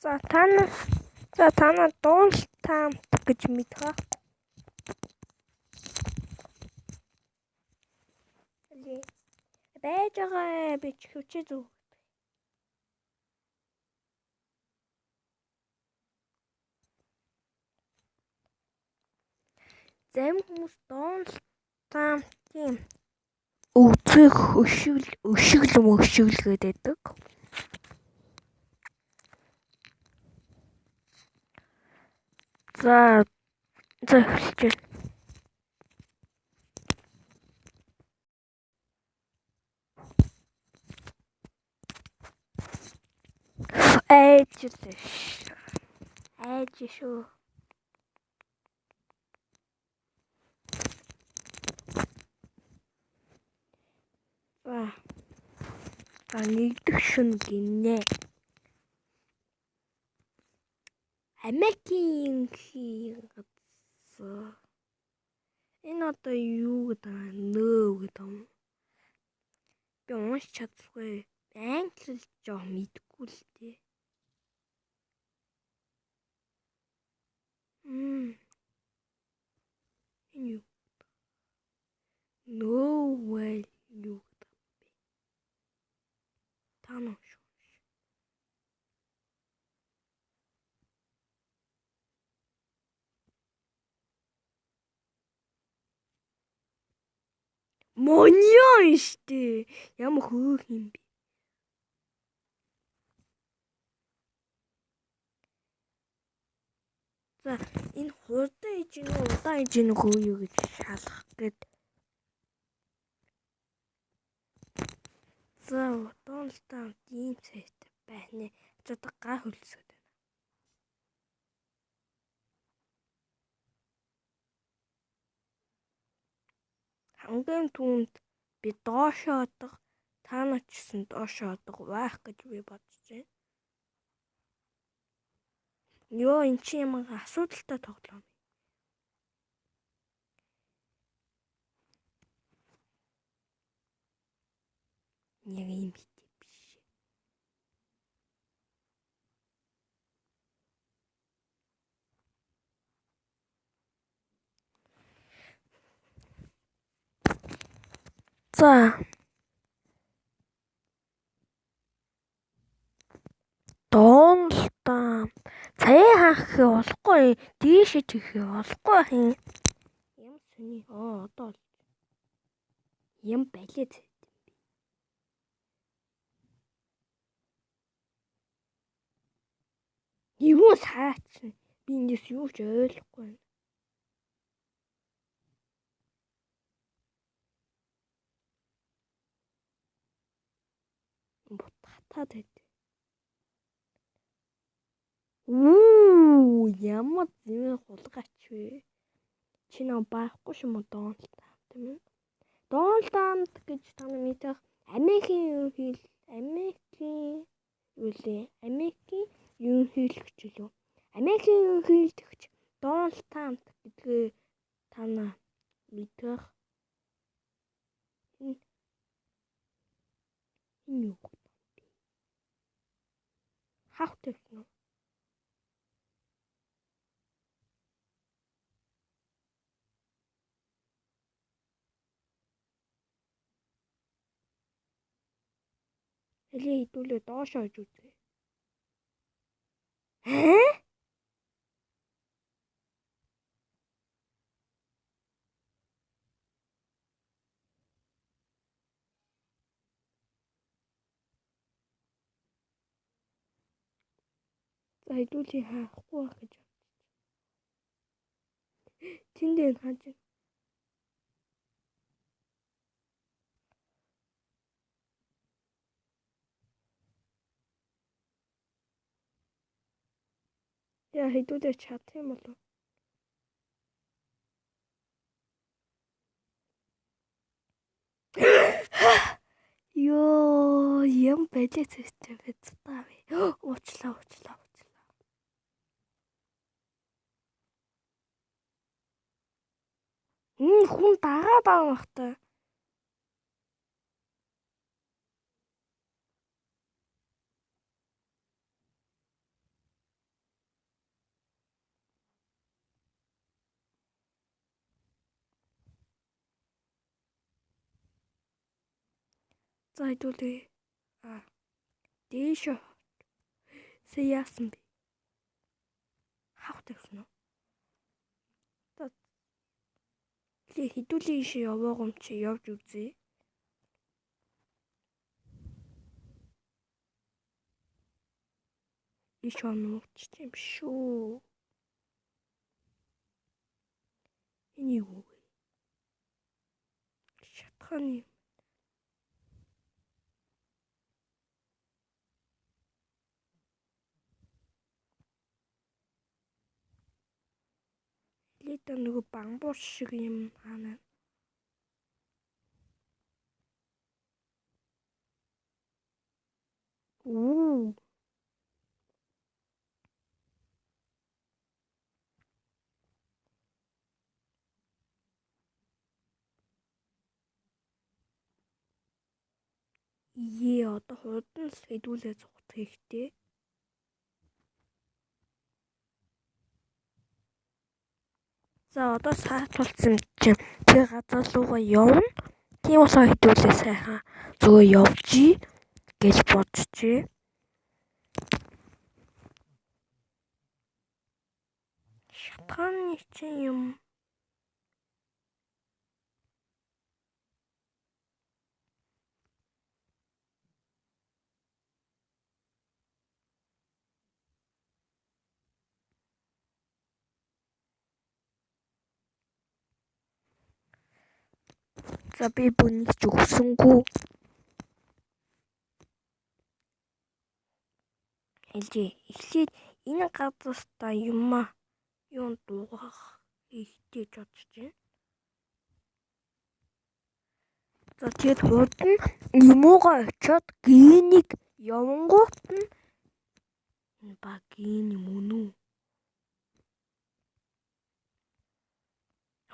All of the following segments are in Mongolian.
За та нар Donald Trump гэж мэдэх. Байж байгаа би ч хүчээ зүг. Зэм хүмүүс Donald Trump-ийн өвцөх өшөглөм гэдэг. За эхэлж Айж шүү. Нэгдэх шүн гинэ. Америкийн газар. Энэ одоо юу гэдэг нөө гэдэг юм. Би унш чадахгүй. Англи жоо мэдгүй л дээ. Энэ юу? No way юу гэдэг бэ? Тано шүү. Монион штэ. Ямар хөөх юм бэ? За энэ хурдан иж гэнэ үү, удаан иж гэнэ үү юу гэж шалгах гээд. За Donald Trump ийм сайтай байна. Ч одоо гар хөлсөд байна. Хамгийн түүнд би доошоо одох, та нар ч гэсэн доошоо одох байх гэж би бодож байна. Йоо эн чи ямар асуудалтай тоглоом. Яг юм биш. За Donald Trump цаа хаах болохгүй, дээшээ тэхээ болохгүй хин. Юм сүний. Одоо юм балет. Юу саач. Би эндээс юу ч ойлгохгүй байна. Хатаад байд. Ямар зэвэн хулгайч вэ? Чи нөө байхгүй шүү мө Donald Trump тийм үү? Donald Trump гэж та нар мэдэх Америкийн ерөнхийлөгч юу? Америкийн ерөнхийлөгч Donald Trump гэдгээ та нар мэдэх. Энэ юу? Хавтай юм. Хэлээ хідүүлээ доошоо иж үзье. За хідүүлээ хаахгүй байх гэж. Тэндээ хааж. Яа хідүүлээ чадах юм болов? Ёо, юм балет систем хэвчээ. Уучлаа. Хүн дагаад авахтай. За хэдүүлээ. Дээш яасан бэ? Хавх тавьсан уу? За хэдүүлээ ийшээ яваагүй юм чи явж үзье. Иш онооч юм шүү. Энэ юу вэ? Шатхан юм. Лита нөгөө бамбуур шиг юм хаана. Уу. Одоо хурдан л хэдүүлээ цугт хэрэгтэй. За одоо саатуулсан чинь тэр газар руугаа явна. Тийм болохоор хэдүүлээ сайхан зүгээр явжий гэж бодчихъя. Шатгааны чинь юм. За би бүнийг ч өгсөнгүй. Эхлээд энэ газартай юун дуугах ихтэй ч бодож байна. За тэгээд хурдан юмуугаа очиод генийг явангуут нь энэ баг ген юм уу?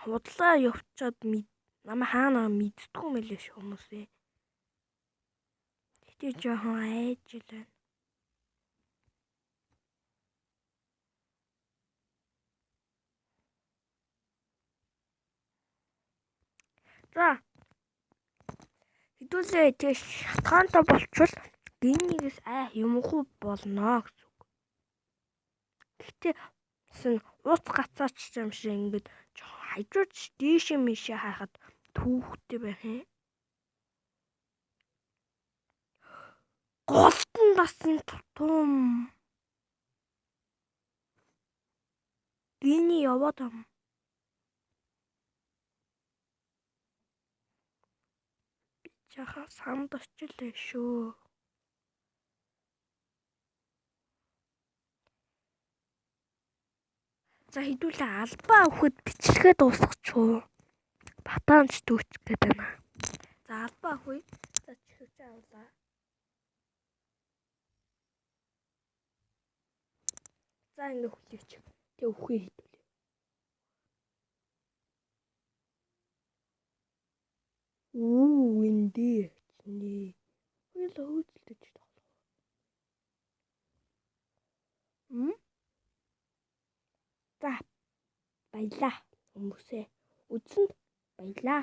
Худлаа явчаад намайг хаана мэддгүй мэлээ ш хүмүүсээ. Гэтэ жоохон айж илээ. За хэдүүлээ тэг шатгаантай болчвол генигээс юмгүй болно гэсэн үг. Гэтэ ууц гацаач юм шиг ингээд хажууч дээшээ мишээ харахад түүхтэй байх юм. Голтон дасан тутам. Гений яваад юм. Би жаха санд очилээ шүү. За хэдүүлээ албаа өгөхөд бичлэгээ дуусгачихуу. Батаанч дүүч гээд байна. За албаа өгье. За чихвч авлаа. За ингэ хүлээч. Тэг өхөө хэдүүлээ. Эндээ ячнээ. Хоёулаа хөөцөлдөж тоглоо. За баялаа хүмүүсээ. Үзсэнд баялаа.